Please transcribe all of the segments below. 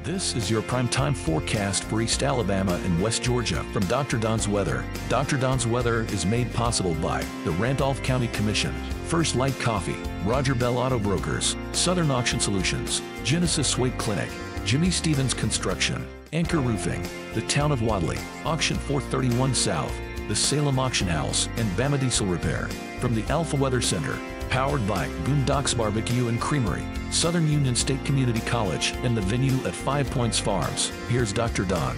This is your primetime forecast for East Alabama and West Georgia from Dr. Don's Weather. Dr. Don's Weather is made possible by the Randolph County Commission, First Light Coffee, Roger Bell Auto Brokers, Southern Auction Solutions, Genesis Swake Clinic, Jimmy Stevens Construction, Anchor Roofing, the Town of Wadley, Auction 431 South, the Salem Auction House, and Bama Diesel Repair. From the Alpha Weather Center, powered by Boondocks Barbecue and Creamery, Southern Union State Community College, and the venue at 5 Points Farms. Here's Dr. Don.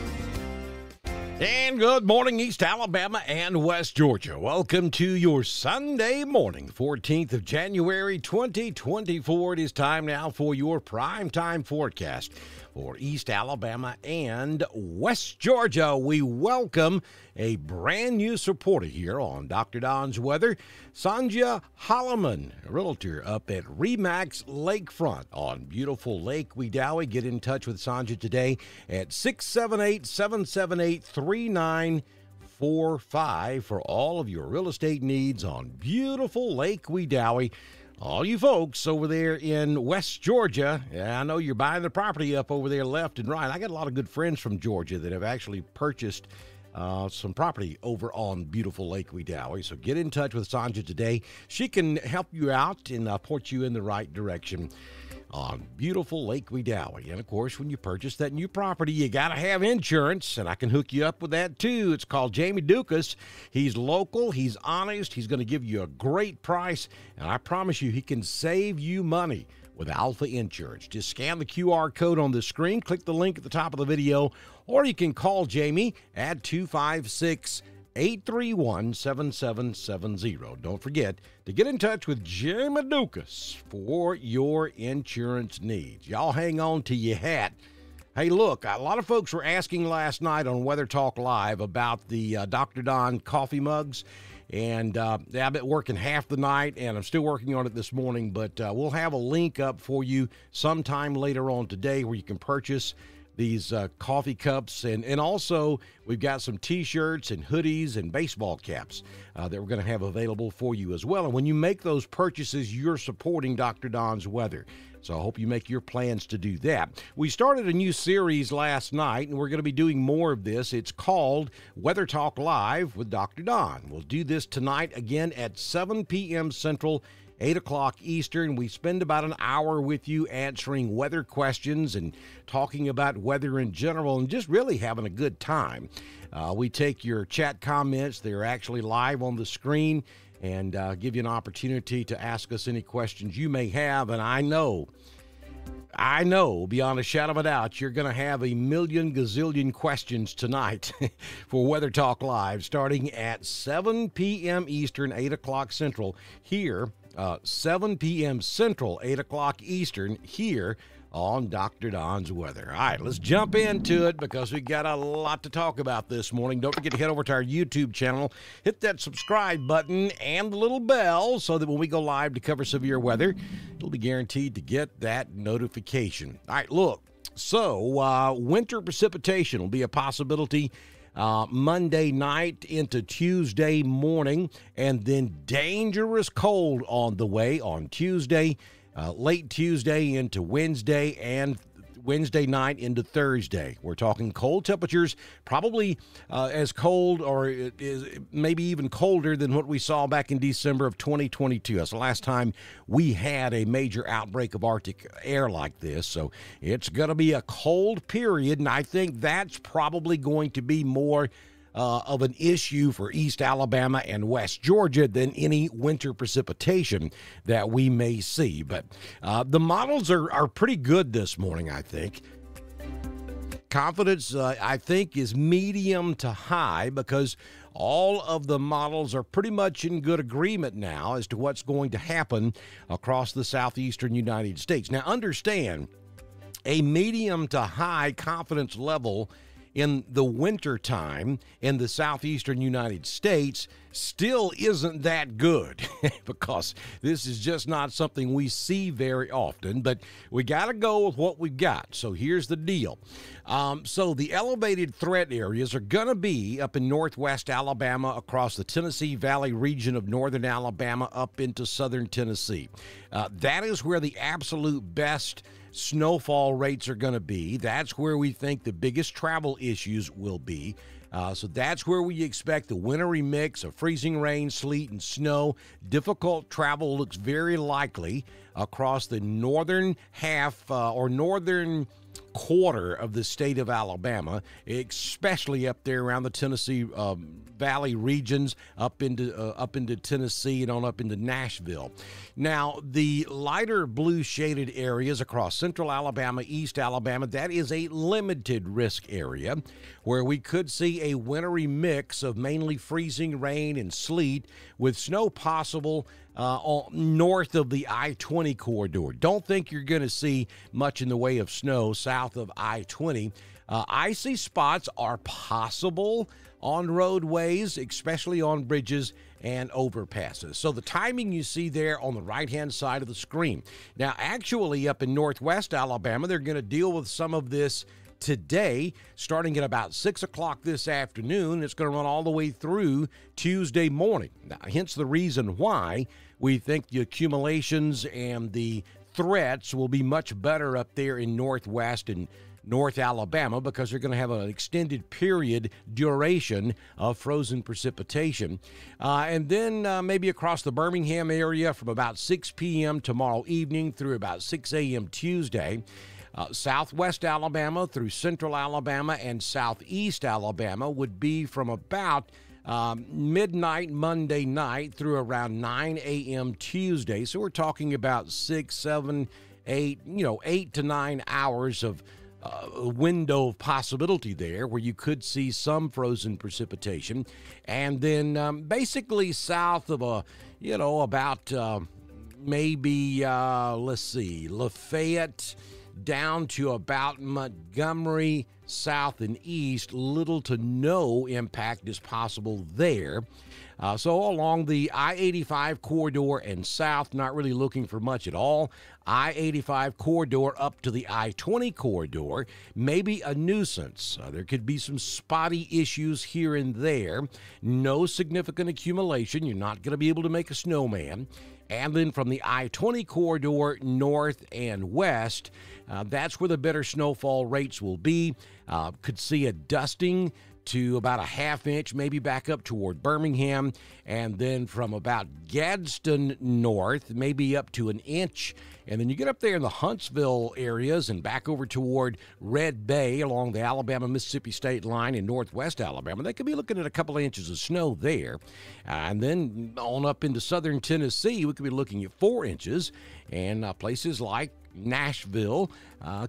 And good morning, East Alabama and West Georgia. Welcome to your Sunday morning, 14th of January, 2024. It is time now for your primetime forecast for East Alabama and West Georgia. We welcome a brand new supporter here on Dr. Don's Weather, Sonja Holloman, a realtor up at Remax Lakefront on beautiful Lake Wedowee. Get in touch with Sonja today at 678-778-3945 for all of your real estate needs on beautiful Lake Wedowee. All you folks over there in West Georgia, I know you're buying the property up over there left and right. I got a lot of good friends from Georgia that have actually purchased some property over on beautiful Lake Wedowee. So get in touch with Sonja today. She can help you out and point you in the right direction on beautiful Lake Wedowee. And of course, when you purchase that new property, you got to have insurance, and I can hook you up with that too. It's called Jamie Dukas. He's local, he's honest, he's going to give you a great price, and I promise you he can save you money with Alpha Insurance. Just scan the QR code on the screen, click the link at the top of the video, or you can call Jamie at 256-831-7770. Don't forget to get in touch with Jamie Dukas for your insurance needs. Y'all hang on to your hat. Hey, look, a lot of folks were asking last night on Weather Talk Live about the Dr. Don coffee mugs. And I've been working half the night, and I'm still working on it this morning, but we'll have a link up for you sometime later on today where you can purchase these coffee cups. And also, we've got some T-shirts and hoodies and baseball caps that we're going to have available for you as well. And when you make those purchases, you're supporting Dr. Don's Weather. So I hope you make your plans to do that. We started a new series last night, and we're going to be doing more of this. It's called Weather Talk Live with Dr. Don. We'll do this tonight again at 7 p.m. Central, 8 o'clock Eastern. We spend about an hour with you answering weather questions and talking about weather in general and just really having a good time. We take your chat comments. They're actually live on the screen, and give you an opportunity to ask us any questions you may have. And I know, beyond a shadow of a doubt, you're going to have a million gazillion questions tonight for Weather Talk Live, starting at 7 p.m. Eastern, 8 o'clock Central, here, 7 p.m. Central, 8 o'clock Eastern, here on Dr. Don's Weather. All right, let's jump into it because we got a lot to talk about this morning. Don't forget to head over to our YouTube channel, hit that subscribe button and the little bell so that when we go live to cover severe weather, you'll be guaranteed to get that notification. All right, look, so winter precipitation will be a possibility Monday night into Tuesday morning, and then dangerous cold on the way on Tuesday, late Tuesday into Wednesday, and Wednesday night into Thursday. We're talking cold temperatures, probably as cold or maybe even colder than what we saw back in December of 2022. That's the last time we had a major outbreak of Arctic air like this. So it's going to be a cold period, and I think that's probably going to be more of an issue for East Alabama and West Georgia than any winter precipitation that we may see. But the models are pretty good this morning, I think. Confidence, I think, is medium to high because all of the models are pretty much in good agreement now as to what's going to happen across the southeastern United States. Now, understand, a medium to high confidence level in the winter time in the southeastern United States still isn't that good because this is just not something we see very often, but we got to go with what we've got. So here's the deal. So the elevated threat areas are going to be up in northwest Alabama, across the Tennessee Valley region of northern Alabama, up into southern Tennessee. That is where the absolute best snowfall rates are going to be. That's where we think the biggest travel issues will be. So that's where we expect the wintry mix of freezing rain, sleet, and snow. Difficult travel looks very likely across the northern half or northern quarter of the state of Alabama, especially up there around the Tennessee Valley regions, up into Tennessee and on up into Nashville. Now, the lighter blue shaded areas across central Alabama, east Alabama, that is a limited risk area where we could see a wintry mix of mainly freezing rain and sleet with snow possible north of the I-20 corridor. Don't think you're going to see much in the way of snow south of I-20. Icy spots are possible on roadways, especially on bridges and overpasses. So the timing you see there on the right-hand side of the screen. Now, actually, up in northwest Alabama, they're going to deal with some of this today, starting at about 6 o'clock this afternoon. It's going to run all the way through Tuesday morning. Now, hence the reason why we think the accumulations and the threats will be much better up there in northwest and North Alabama, because they're going to have an extended period duration of frozen precipitation. And then maybe across the Birmingham area from about 6 p.m. tomorrow evening through about 6 a.m. Tuesday. Southwest Alabama through central Alabama and southeast Alabama would be from about midnight Monday night through around 9 a.m. Tuesday. So we're talking about 6, 7, 8, 8 to 9 hours of window of possibility there where you could see some frozen precipitation. And then basically south of about maybe, Lafayette down to about Montgomery, south and east, little to no impact is possible there. So along the I-85 corridor and south, not really looking for much at all. I-85 corridor up to the I-20 corridor, maybe a nuisance. There could be some spotty issues here and there. No significant accumulation. You're not going to be able to make a snowman. And then from the I-20 corridor north and west, that's where the better snowfall rates will be. Could see a dusting to about a half inch, maybe back up toward Birmingham, and then from about Gadsden north, maybe up to an inch. And then you get up there in the Huntsville areas and back over toward Red Bay along the Alabama-Mississippi state line in northwest Alabama. They could be looking at a couple of inches of snow there. And then on up into southern Tennessee, we could be looking at 4 inches. And places like Nashville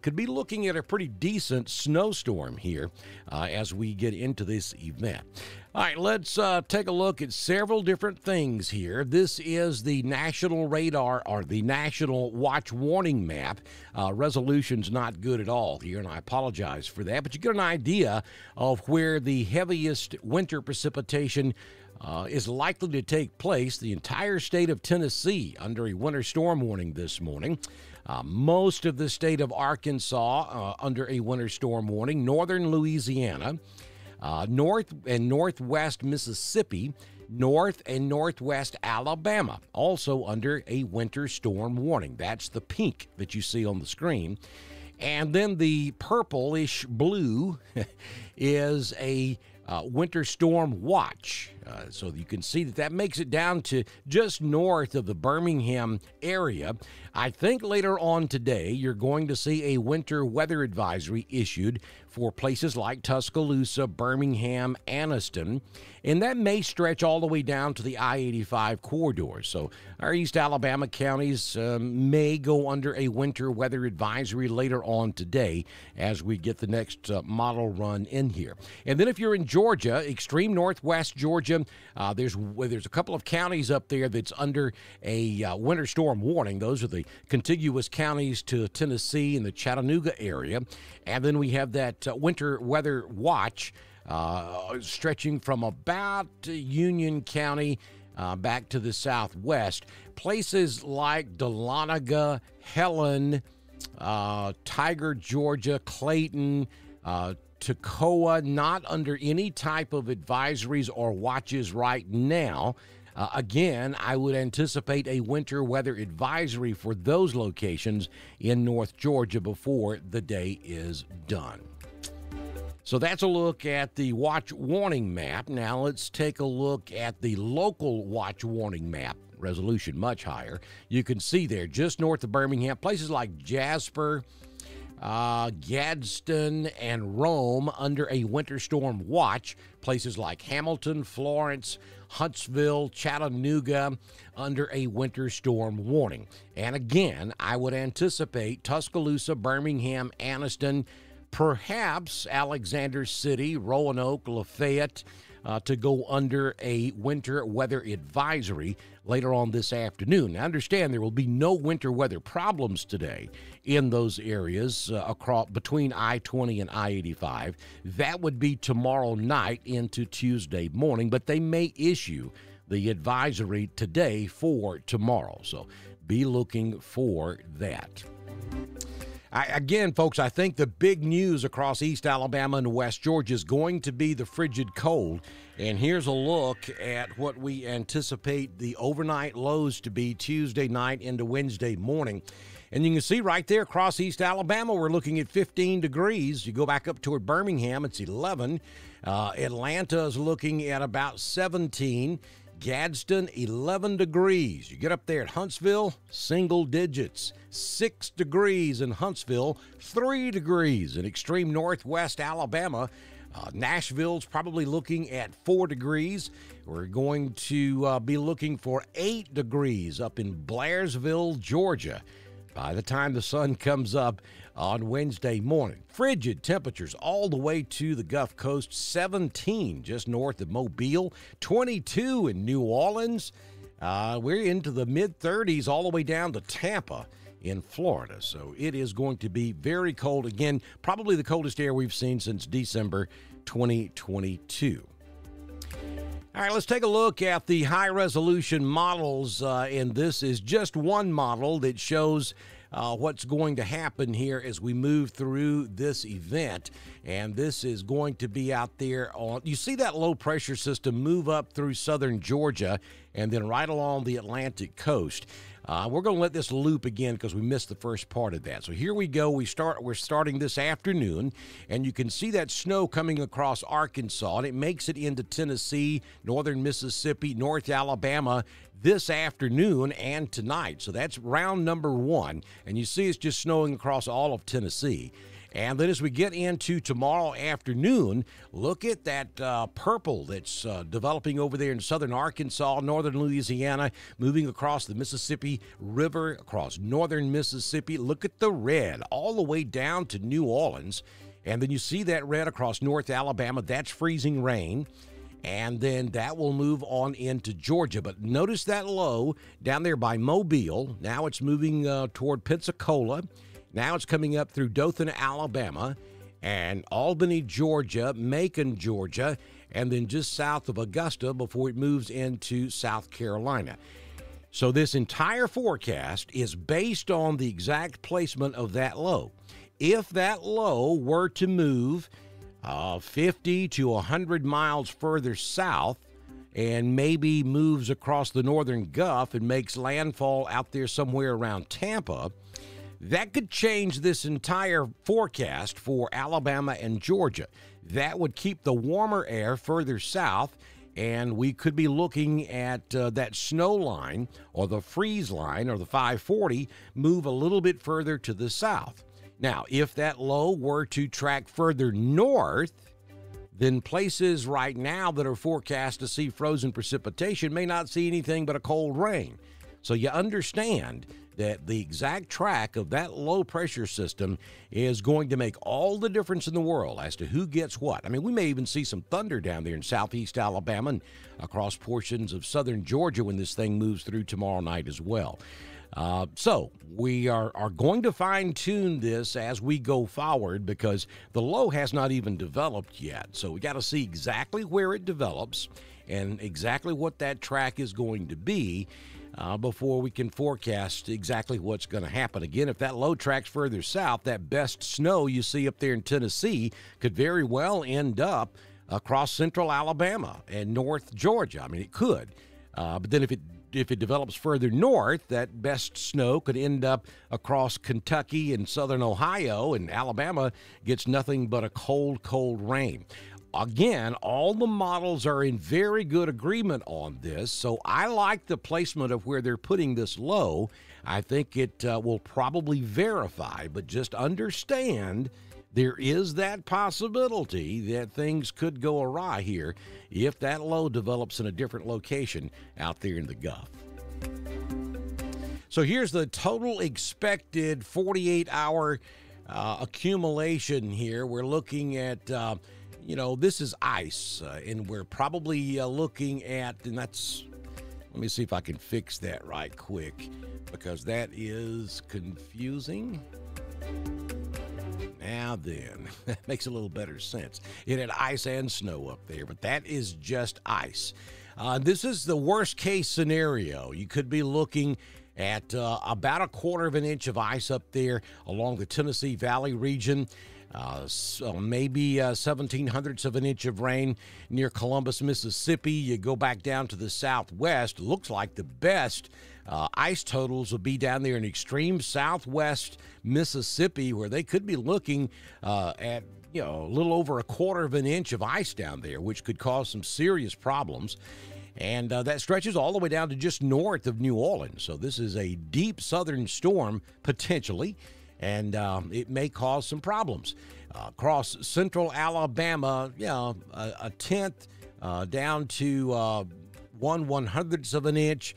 could be looking at a pretty decent snowstorm here as we get into this event. All right, let's take a look at several different things here. This is the National Radar or the National Watch Warning Map. Resolution's not good at all here, and I apologize for that, but you get an idea of where the heaviest winter precipitation is likely to take place. The entire state of Tennessee under a winter storm warning this morning. Most of the state of Arkansas under a winter storm warning. Northern Louisiana, north and northwest Mississippi, north and northwest Alabama, also under a winter storm warning. That's the pink that you see on the screen. And then the purplish blue is a winter storm watch. So you can see that makes it down to just north of the Birmingham area. I think later on today you're going to see a winter weather advisory issued for places like Tuscaloosa, Birmingham, Anniston, and that may stretch all the way down to the I-85 corridor. So our East Alabama counties may go under a winter weather advisory later on today as we get the next model run in here. And then if you're in Georgia, extreme northwest Georgia, there's a couple of counties up there that's under a winter storm warning. Those are the contiguous counties to Tennessee and the Chattanooga area. And then we have that winter weather watch stretching from about Union County back to the southwest. Places like Dahlonega, Helen, Tiger, Georgia, Clayton, Toccoa, not under any type of advisories or watches right now. Again, I would anticipate a winter weather advisory for those locations in North Georgia before the day is done. So that's a look at the watch warning map. Now let's take a look at the local watch warning map. Resolution much higher. You can see there just north of Birmingham, places like Jasper, Gadsden, and Rome under a winter storm watch. Places like Hamilton, Florence, Huntsville, Chattanooga under a winter storm warning. And again, I would anticipate Tuscaloosa, Birmingham, Anniston, perhaps Alexander City, Roanoke, Lafayette to go under a winter weather advisory later on this afternoon. Now, understand there will be no winter weather problems today in those areas across between I-20 and I-85. That would be tomorrow night into Tuesday morning, but they may issue the advisory today for tomorrow. So be looking for that. Again, folks, I think the big news across East Alabama and West Georgia is going to be the frigid cold. And here's a look at what we anticipate the overnight lows to be Tuesday night into Wednesday morning. And you can see right there across East Alabama, we're looking at 15 degrees. You go back up toward Birmingham, it's 11. Atlanta is looking at about 17. Gadsden, 11 degrees. You get up there at Huntsville, single digits. 6 degrees in Huntsville, 3 degrees in extreme northwest Alabama. Nashville's probably looking at 4 degrees. We're going to be looking for 8 degrees up in Blairsville, Georgia, by the time the sun comes up on Wednesday morning. Frigid temperatures all the way to the Gulf Coast, 17 just north of Mobile, 22 in New Orleans. We're into the mid-30s all the way down to Tampa in Florida. So it is going to be very cold. Again, probably the coldest air we've seen since December 2022. All right, let's take a look at the high-resolution models, and this is just one model that shows what's going to happen here as we move through this event. And this is going to be out there on, you see that low pressure system move up through southern Georgia and then right along the Atlantic coast. We're going to let this loop again because we missed the first part of that. So here we go. We're starting this afternoon, and you can see that snow coming across Arkansas, and it makes it into Tennessee, northern Mississippi, North Alabama this afternoon and tonight. So that's round number one, and you see it's just snowing across all of Tennessee. And then as we get into tomorrow afternoon, look at that purple that's developing over there in southern Arkansas, northern Louisiana, moving across the Mississippi River, across northern Mississippi. Look at the red all the way down to New Orleans. And then you see that red across North Alabama. That's freezing rain. And then that will move on into Georgia. But notice that low down there by Mobile. Now it's moving toward Pensacola. Now it's coming up through Dothan, Alabama, and Albany, Georgia, Macon, Georgia, and then just south of Augusta before it moves into South Carolina. So this entire forecast is based on the exact placement of that low. If that low were to move 50 to 100 miles further south and maybe moves across the northern Gulf and makes landfall out there somewhere around Tampa, that could change this entire forecast for Alabama and Georgia. That would keep the warmer air further south, and we could be looking at that snow line or the freeze line or the 540 move a little bit further to the south. Now, if that low were to track further north, then places right now that are forecast to see frozen precipitation may not see anything but a cold rain. So you understand that the exact track of that low pressure system is going to make all the difference in the world as to who gets what. I mean, we may even see some thunder down there in southeast Alabama and across portions of southern Georgia when this thing moves through tomorrow night as well. So we are going to fine-tune this as we go forward because the low has not even developed yet. So we got to see exactly where it develops and exactly what that track is going to be before we can forecast exactly what's going to happen. Again, if that low tracks further south, that best snow you see up there in Tennessee could very well end up across central Alabama and north Georgia. I mean, it could. But then if it develops further north, that best snow could end up across Kentucky and southern Ohio, and Alabama gets nothing but a cold, cold rain. Again, all the models are in very good agreement on this, so I like the placement of where they're putting this low. I think it will probably verify, but just understand there is that possibility that things could go awry here if that low develops in a different location out there in the Gulf. So here's the total expected 48-hour accumulation here. We're looking at, this is ice, and we're probably looking at, and that's, let me see if I can fix that right quick, because that is confusing. Now then, that makes a little better sense. It had ice and snow up there, but that is just ice. This is the worst case scenario. You could be looking at about a quarter of an inch of ice up there along the Tennessee Valley region. So maybe 0.17 of an inch of rain near Columbus, Mississippi. You go back down to the southwest. Looks like the best ice totals will be down there in extreme southwest Mississippi, where they could be looking at a little over a quarter of an inch of ice down there, which could cause some serious problems. And that stretches all the way down to just north of New Orleans. So this is a deep southern storm, potentially, and it may cause some problems. Across central Alabama, a tenth down to 1/100th of an inch.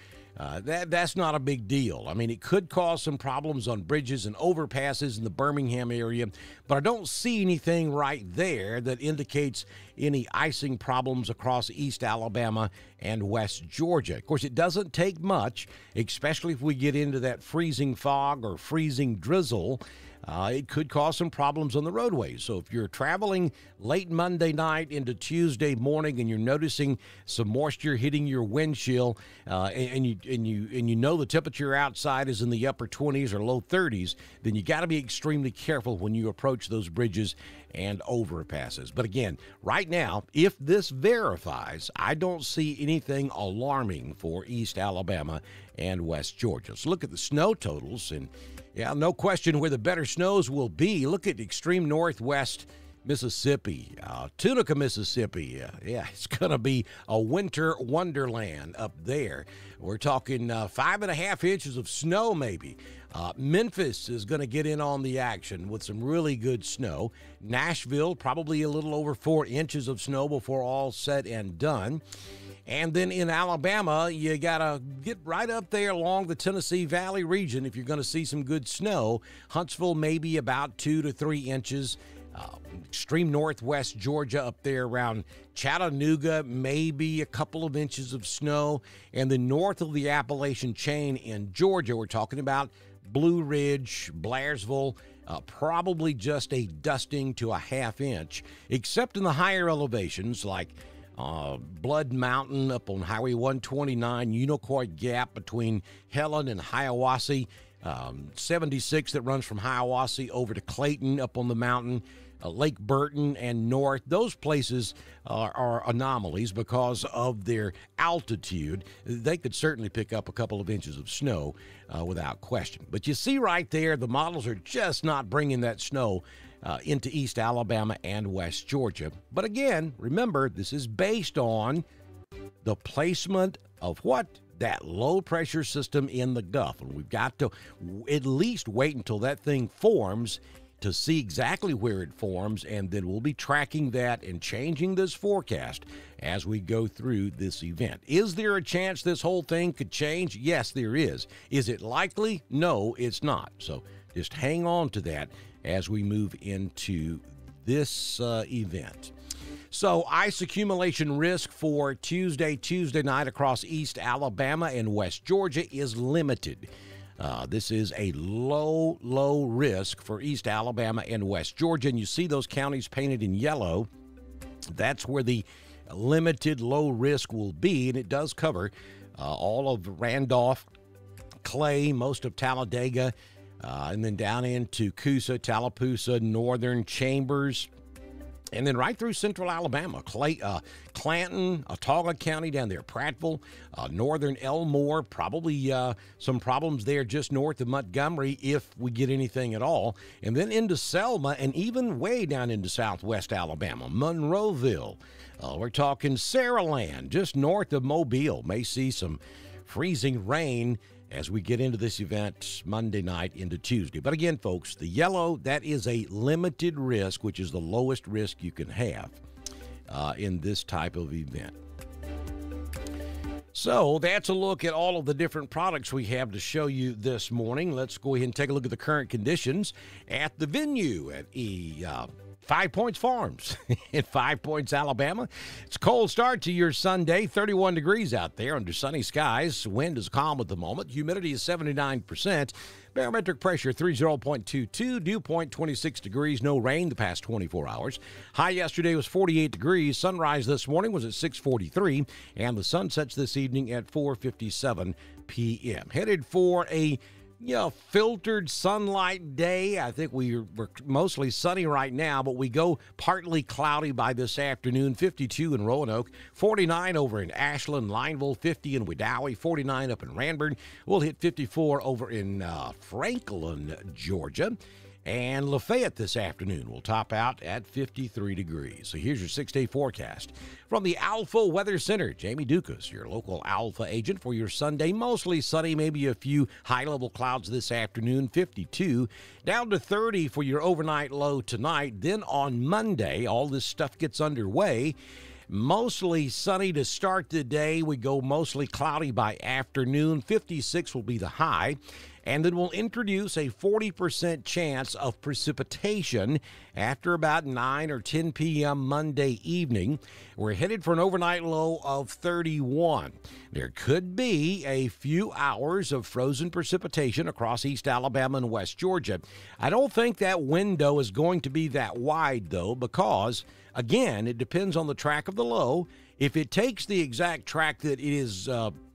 That's not a big deal. I mean, it could cause some problems on bridges and overpasses in the Birmingham area, but I don't see anything right there that indicates any icing problems across East Alabama and West Georgia. Of course, it doesn't take much, especially if we get into that freezing fog or freezing drizzle. It could cause some problems on the roadways. So if you're traveling late Monday night into Tuesday morning and you're noticing some moisture hitting your windshield, and you know the temperature outside is in the upper 20s or low 30s, then you got to be extremely careful when you approach those bridges and overpasses. But again, right now, if this verifies, I don't see anything alarming for East Alabama and West Georgia. So look at the snow totals, and no question where the better snows will be. Look at extreme northwest Mississippi, Tunica, Mississippi. It's going to be a winter wonderland up there. We're talking 5.5 inches of snow maybe. Memphis is going to get in on the action with some really good snow. Nashville, probably a little over 4 inches of snow before all said and done. And then in Alabama, you got to get right up there along the Tennessee Valley region if you're going to see some good snow. Huntsville, maybe about 2 to 3 inches. Extreme northwest Georgia up there around Chattanooga, maybe a couple of inches of snow. And then north of the Appalachian chain in Georgia, we're talking about Blue Ridge, Blairsville, probably just a dusting to a half inch, except in the higher elevations like Blood Mountain up on Highway 129, Unicoi Gap between Helen and Hiawassee, 76 that runs from Hiawassee over to Clayton up on the mountain, Lake Burton and north. Those places are anomalies because of their altitude. They could certainly pick up a couple of inches of snow without question. But you see right there, the models are just not bringing that snow into East Alabama and West Georgia. But again, remember, this is based on the placement of what? That low pressure system in the Gulf. And we've got to at least wait until that thing forms to see exactly where it forms, and then we'll be tracking that and changing this forecast as we go through this event. Is there a chance this whole thing could change? Yes, there is. Is it likely? No, it's not. So just hang on to that as we move into this event. So ice accumulation risk for Tuesday night across East Alabama and West Georgia is limited. This is a low risk for East Alabama and West Georgia, and you see those counties painted in yellow. That's where the limited low risk will be, and it does cover all of Randolph, Clay, most of Talladega, and then down into Coosa, Tallapoosa, Northern Chambers, And then right through central Alabama, Clanton, Autauga County down there, Prattville, northern Elmore, probably some problems there just north of Montgomery if we get anything at all. And then into Selma and even way down into southwest Alabama, Monroeville. We're talking Saraland, just north of Mobile. May see some freezing rain as we get into this event Monday night into Tuesday. But again, folks, the yellow, that is a limited risk, which is the lowest risk you can have in this type of event. So that's a look at all of the different products we have to show you this morning. Let's go ahead and take a look at the current conditions at the venue at 5 Points Farms in 5 Points, Alabama. It's a cold start to your Sunday, 31 degrees out there under sunny skies. Wind is calm at the moment. Humidity is 79%. Barometric pressure 30.22. Dew point 26 degrees. No rain the past 24 hours. High yesterday was 48 degrees. Sunrise this morning was at 6:43. And the sun sets this evening at 4:57 p.m. Headed for a filtered sunlight day. I think we're mostly sunny right now, but we go partly cloudy by this afternoon. 52 in Roanoke, 49 over in Ashland, Lineville, 50 in Wedowee, 49 up in Ranburne. We'll hit 54 over in Franklin, Georgia. And Lafayette this afternoon will top out at 53 degrees. So here's your 6-day forecast. From the Alpha Weather Center, Jamie Dukas, your local Alpha agent for your Sunday. Mostly sunny, maybe a few high-level clouds this afternoon, 52. Down to 30 for your overnight low tonight. Then on Monday, all this stuff gets underway. Mostly sunny to start the day. We go mostly cloudy by afternoon. 56 will be the high. And then we'll introduce a 40% chance of precipitation after about 9 or 10 p.m. Monday evening. We're headed for an overnight low of 31. There could be a few hours of frozen precipitation across East Alabama and West Georgia. I don't think that window is going to be that wide, though, because, again, it depends on the track of the low. If it takes the exact track that it is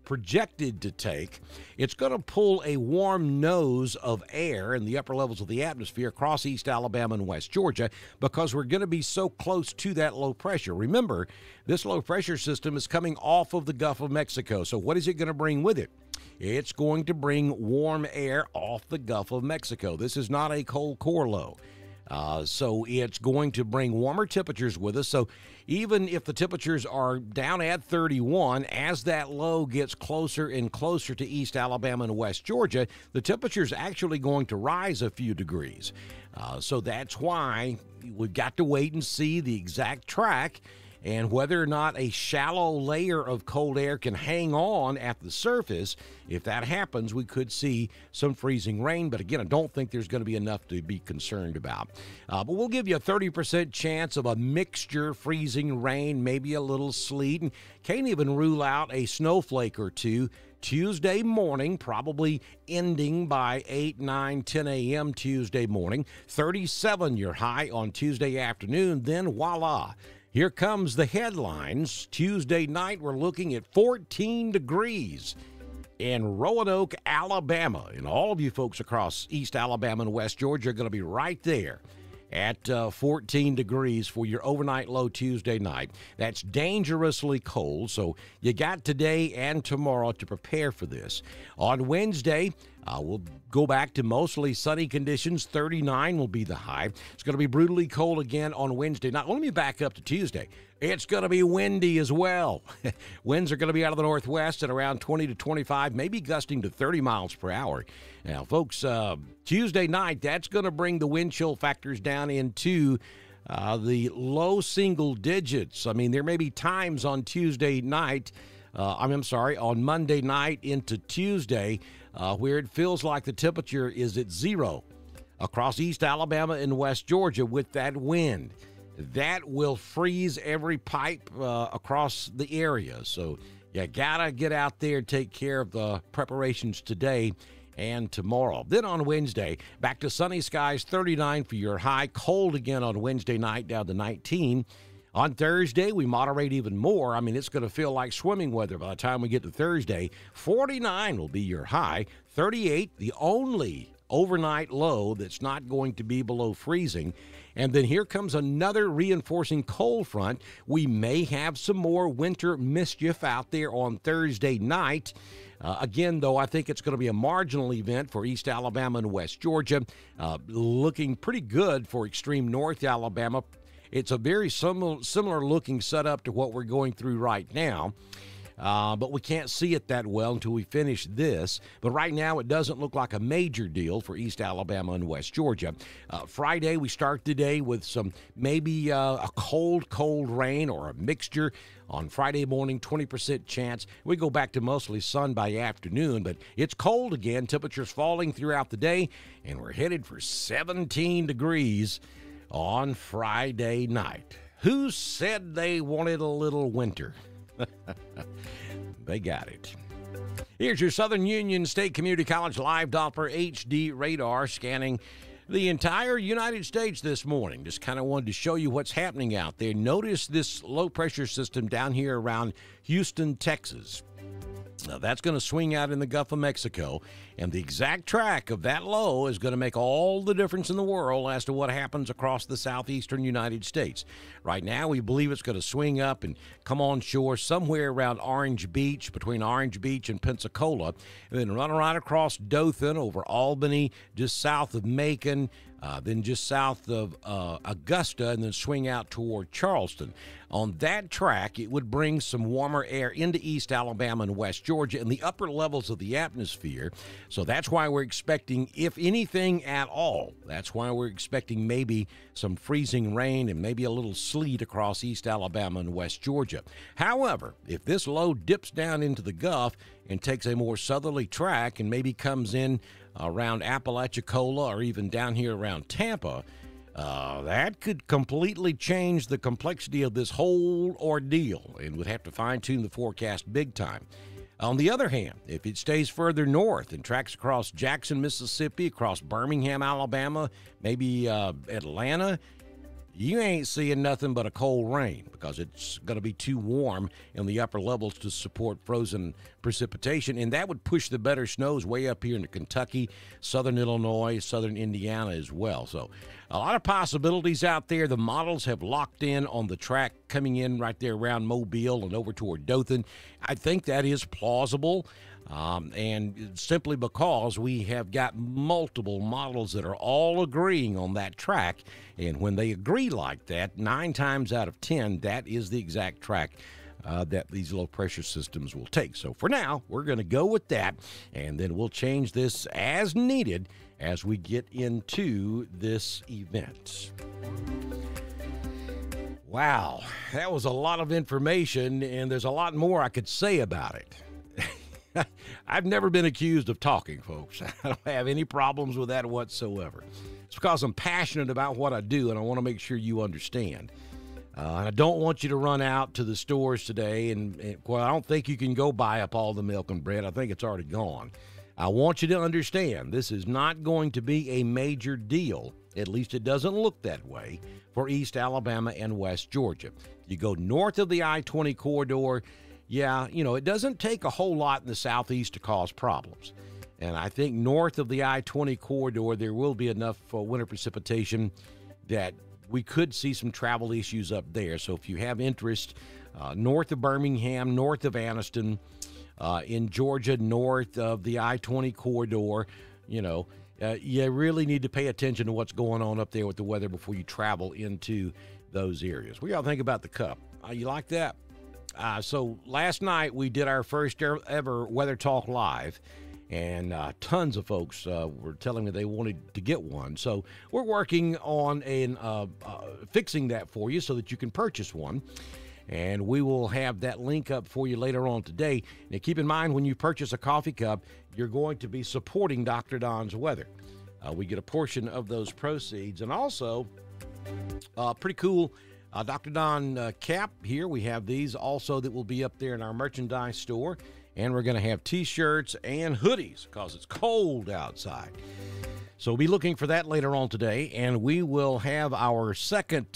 projected to take, it's going to pull a warm nose of air in the upper levels of the atmosphere across East Alabama and West Georgia because we're going to be so close to that low pressure. Remember, this low pressure system is coming off of the Gulf of Mexico. So what is it going to bring with it? It's going to bring warm air off the Gulf of Mexico. This is not a cold core low. So it's going to bring warmer temperatures with us. So even if the temperatures are down at 31, as that low gets closer and closer to East Alabama and West Georgia, the temperature is actually going to rise a few degrees. So that's why we've got to wait and see the exact track and whether or not a shallow layer of cold air can hang on at the surface. If that happens, we could see some freezing rain. But again, I don't think there's going to be enough to be concerned about. But we'll give you a 30% chance of a mixture freezing rain, maybe a little sleet, and can't even rule out a snowflake or two Tuesday morning, probably ending by 8, 9, 10 a.m. Tuesday morning. 37 your high on Tuesday afternoon. Then voila. Here comes the headlines. Tuesday night, we're looking at 14 degrees in Roanoke, Alabama. And all of you folks across East Alabama and West Georgia are going to be right there at 14 degrees for your overnight low Tuesday night. That's dangerously cold, so you got today and tomorrow to prepare for this. On Wednesday, we'll go back to mostly sunny conditions. 39 will be the high. It's going to be brutally cold again on Wednesday. Now, let me back up to Tuesday. It's going to be windy as well. Winds are going to be out of the northwest at around 20 to 25, maybe gusting to 30 miles per hour. Now, folks, Tuesday night, that's going to bring the wind chill factors down into the low single digits. I mean, there may be times on Tuesday night, on Monday night into Tuesday, where it feels like the temperature is at 0 across East Alabama and West Georgia with that wind. That will freeze every pipe across the area. So you got to get out there and take care of the preparations today and tomorrow. Then on Wednesday, back to sunny skies, 39 for your high. Cold again on Wednesday night, down to 19. On Thursday, we moderate even more. I mean, it's going to feel like swimming weather by the time we get to Thursday. 49 will be your high. 38, the only overnight low that's not going to be below freezing. And then here comes another reinforcing cold front. We may have some more winter mischief out there on Thursday night. Again, though, I think it's going to be a marginal event for East Alabama and West Georgia. Looking pretty good for extreme North Alabama. It's a very similar looking setup to what we're going through right now. But we can't see it that well until we finish this. But right now, it doesn't look like a major deal for East Alabama and West Georgia. Friday, we start the day with some maybe a cold rain or a mixture. On Friday morning, 20% chance. We go back to mostly sun by afternoon, but it's cold again. Temperatures falling throughout the day, and we're headed for 17 degrees on Friday night. Who said they wanted a little winter? They got it. Here's your Southern Union State Community College live Doppler HD radar scanning the entire United States this morning. Just kind of wanted to show you what's happening out there. Notice this low pressure system down here around Houston, Texas. Now, that's going to swing out in the Gulf of Mexico, and the exact track of that low is going to make all the difference in the world as to what happens across the southeastern United States. Right now, we believe it's going to swing up and come on shore somewhere around Orange Beach, between Orange Beach and Pensacola, and then run right across Dothan over Albany, just south of Macon, then just south of Augusta, and then swing out toward Charleston. On that track, it would bring some warmer air into East Alabama and West Georgia in the upper levels of the atmosphere. So that's why we're expecting, if anything at all, that's why we're expecting maybe some freezing rain and maybe a little sleet across East Alabama and West Georgia. However, if this low dips down into the Gulf and takes a more southerly track and maybe comes in around Apalachicola or even down here around Tampa, that could completely change the complexity of this whole ordeal, and would have to fine-tune the forecast big time. On the other hand, if it stays further north and tracks across Jackson, Mississippi, across Birmingham, Alabama, maybe Atlanta, you ain't seeing nothing but a cold rain, because it's going to be too warm in the upper levels to support frozen precipitation, and that would push the better snows way up here into Kentucky, southern Illinois, southern Indiana as well. So a lot of possibilities out there. The models have locked in on the track coming in right there around Mobile and over toward Dothan. I think that is plausible. And simply because we have got multiple models that are all agreeing on that track, and when they agree like that, 9 times out of 10, that is the exact track that these low pressure systems will take. So for now, we're going to go with that, and then we'll change this as needed as we get into this event. Wow, that was a lot of information, and there's a lot more I could say about it. I've never been accused of talking, folks. I don't have any problems with that whatsoever. It's because I'm passionate about what I do, and I want to make sure you understand. I don't want you to run out to the stores today, and well, I don't think you can go buy up all the milk and bread. I think it's already gone. I want you to understand this is not going to be a major deal. At least it doesn't look that way for East Alabama and West Georgia. You go north of the I-20 corridor, yeah, you know, it doesn't take a whole lot in the southeast to cause problems. And I think north of the I-20 corridor, there will be enough winter precipitation that we could see some travel issues up there. So if you have interest north of Birmingham, north of Anniston, in Georgia, north of the I-20 corridor, you know, you really need to pay attention to what's going on up there with the weather before you travel into those areas. What do y'all think about the Cup? You like that? So last night we did our first ever Weather Talk Live, and tons of folks were telling me they wanted to get one. So we're working on fixing that for you so that you can purchase one, and we will have that link up for you later on today. Now keep in mind, when you purchase a coffee cup, you're going to be supporting Dr. Don's Weather. We get a portion of those proceeds, and also pretty cool Dr. Don cap here. We have these also that will be up there in our merchandise store. And we're going to have T-shirts and hoodies because it's cold outside. So we'll be looking for that later on today. And we will have our second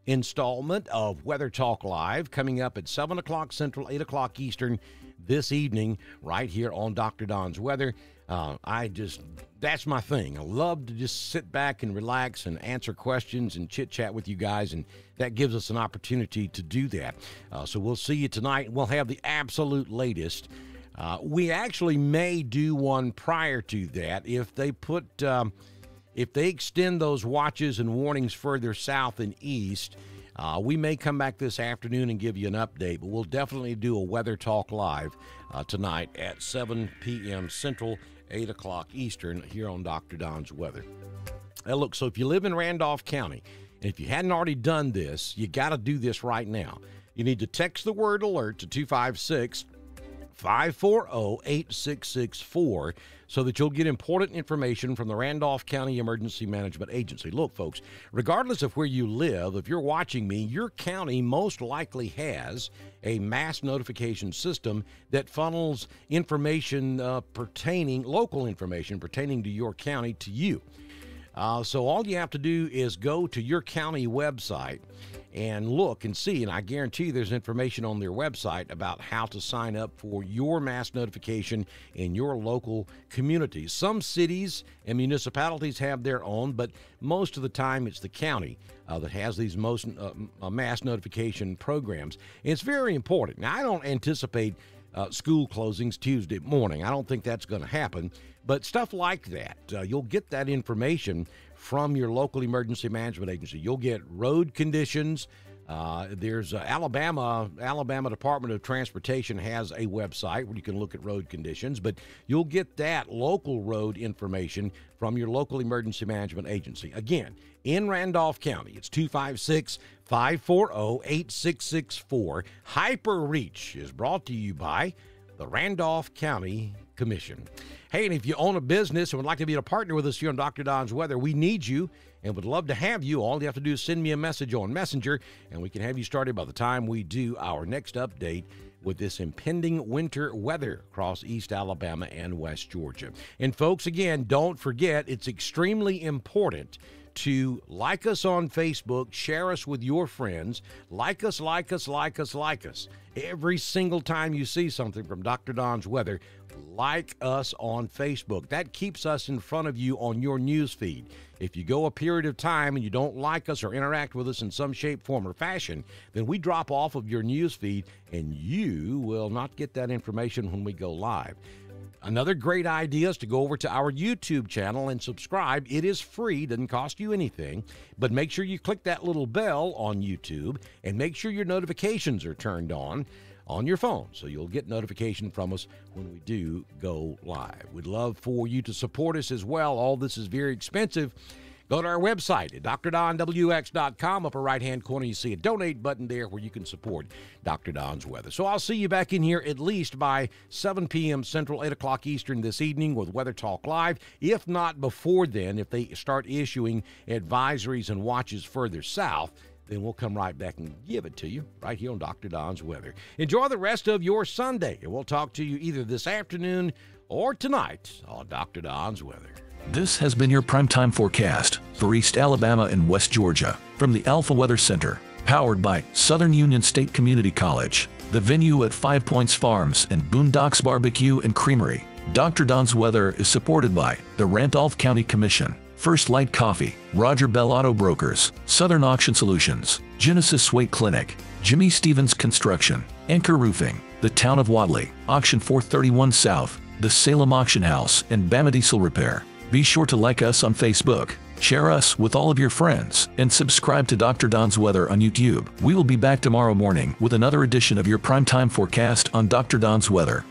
installment of Weather Talk Live coming up at 7 o'clock Central, 8 o'clock Eastern this evening right here on Dr. Don's Weather. That's my thing. I love to just sit back and relax and answer questions and chit-chat with you guys, and that gives us an opportunity to do that. So we'll see you tonight. We'll have the absolute latest. We actually may do one prior to that if they extend those watches and warnings further south and east. We may come back this afternoon and give you an update, but we'll definitely do a Weather Talk Live tonight at 7 p.m. Central, 8 o'clock Eastern, here on Dr. Don's Weather. Now, look, so if you live in Randolph County, and if you hadn't already done this, you got to do this right now. You need to text the word alert to 256-540-8664 so that you'll get important information from the Randolph County Emergency Management Agency. Look, folks, regardless of where you live, if you're watching me, your county most likely has a mass notification system that funnels information local information pertaining to your county to you. So all you have to do is go to your county website and look and see, and I guarantee there's information on their website about how to sign up for your mass notification in your local communities. Some cities and municipalities have their own, but most of the time it's the county that has these mass notification programs. And it's very important. Now, I don't anticipate school closings Tuesday morning. I don't think that's going to happen. But stuff like that, you'll get that information from your local emergency management agency. You'll get road conditions. There's Alabama Department of Transportation has a website where you can look at road conditions, but you'll get that local road information from your local emergency management agency. Again, in Randolph County, it's 256-540-8664. Hyper Reach is brought to you by the Randolph County Commission. Hey, and if you own a business and would like to be a partner with us here on Dr. Don's Weather, we need you and would love to have you. All you have to do is send me a message on Messenger, and we can have you started by the time we do our next update with this impending winter weather across East Alabama and West Georgia. And folks, again, don't forget, it's extremely important to like us on Facebook, share us with your friends, like us. Every single time you see something from Dr. Don's Weather, like us on Facebook. That keeps us in front of you on your news feed. If you go a period of time and you don't like us or interact with us in some shape, form, or fashion, then we drop off of your news feed and you will not get that information when we go live. Another great idea is to go over to our YouTube channel and subscribe. It is free, doesn't cost you anything, but make sure you click that little bell on YouTube and make sure your notifications are turned on your phone so you'll get notification from us when we do go live. We'd love for you to support us as well. All this is very expensive. Go to our website at drdonwx.com. Upper right-hand corner, you see a donate button there where you can support Dr. Don's Weather. So I'll see you back in here at least by 7 p.m. Central, 8 o'clock Eastern this evening with Weather Talk Live. If not before then, if they start issuing advisories and watches further south, then we'll come right back and give it to you right here on Dr. Don's Weather. Enjoy the rest of your Sunday, and we'll talk to you either this afternoon or tonight on Dr. Don's Weather. This has been your primetime forecast for East Alabama and West Georgia from the Alpha Weather Center, powered by Southern Union State Community College, the venue at 5 Points Farms and Boondocks Barbecue and Creamery. Dr. Don's Weather is supported by the Randolph County Commission, First Light Coffee, Roger Bell Auto Brokers, Southern Auction Solutions, Genesis Weight Clinic, Jimmy Stevens Construction, Anchor Roofing, the Town of Wadley, Auction 431 South, the Salem Auction House, and Bama Diesel Repair. Be sure to like us on Facebook, share us with all of your friends, and subscribe to Dr. Don's Weather on YouTube. We will be back tomorrow morning with another edition of your primetime forecast on Dr. Don's Weather.